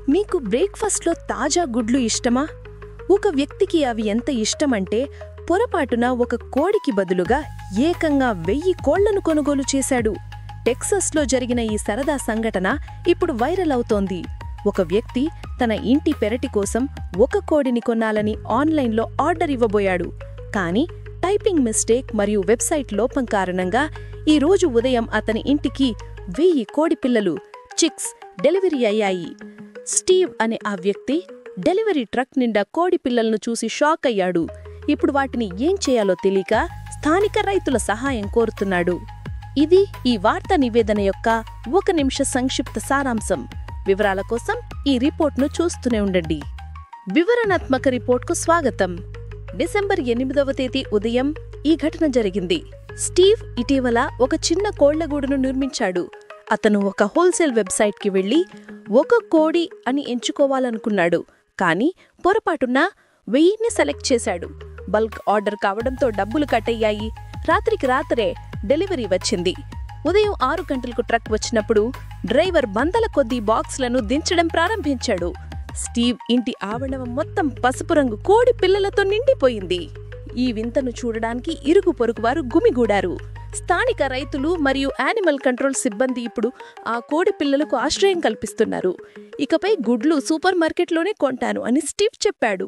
మీకు బ్రేక్ఫాస్ట్లో తాజా గుడ్లు ఇష్టమా? ఒక వ్యక్తికి అవి ఎంత ఇష్టమంటే పొరపాటున ఒక కోడికి బదులుగా ఏకంగా 1000 కోళ్లను కొనుగోలు చేశాడు. టెక్సస్లో జరిగిన ఈ సరదా సంఘటన ఇప్పుడు వైరల్ అవుతోంది. ఒక వ్యక్తి తన ఇంటి పెరటి కోసం ఒక కోడిని కొనాలని ఆన్లైన్లో ఆర్డర్ ఇవ్వబోయాడు. కానీ టైపింగ్ మిస్టేక్ మరియు వెబ్సైట్ లోపం కారణంగా ఈ రోజు ఉదయం అతని ఇంటికి 1000 కోడి పిల్లలు చిక్స్ డెలివరీ అయ్యాయి. స్టీవ్ అనే ఆ వ్యక్తి డెలివరీ ట్రక్ నిండా కోడి పిల్లలను చూసి షాక్ అయ్యాడు. ఇప్పుడు వాటిని ఏం చేయాలో తెలియక స్థానిక రైతుల సహాయం కోరుతున్నాడు. ఇది ఈ వార్తా నివేదన యొక్క 1 నిమిష సంక్షిప్త సారాంశం. వివరాల కోసం ఈ రిపోర్ట్ను చూస్తూనే ఉండండి. వివరణాత్మక రిపోర్ట్కు స్వాగతం. డిసెంబర్ 8వ తేదీ ఉదయం ఈ ఘటన జరిగింది. స్టీవ్ ఇటీవల ఒక చిన్న కోళ్లగూడును నిర్మించాడు. అతను ఒక హోల్సేల్ వెబ్సైట్కి వెళ్లి ఒక కోడి అని ఎంచుకోవాలనుకున్నాడు. కానీ పొరపాటున 1000ని సెలెక్ట్ చేశాడు. బల్క్ ఆర్డర్ కావడంతో డబ్బులు కట్టయ్యాయి. రాత్రికి రాత్రే డెలివరీ వచ్చింది. ఉదయం 6 గంటలకు ట్రక్ వచ్చినప్పుడు డ్రైవర్ వందల కొద్దీ బాక్స్లను దించడం ప్రారంభించాడు. స్టీవ్ ఇంటి ఆవరణ మొత్తం పసుపు రంగు కోడి పిల్లలతో నిండిపోయింది. ఈ వింతను చూడడానికి ఇరుగు పొరుగువారు గుమిగూడారు. స్థానిక రైతులు మరియు యానిమల్ కంట్రోల్ సిబ్బంది ఇప్పుడు ఆ కోడి పిల్లలకు ఆశ్రయం కల్పిస్తున్నారు. ఇకపై గుడ్లు సూపర్ మార్కెట్లోనే కొంటాను అని స్టీవ్ చెప్పాడు.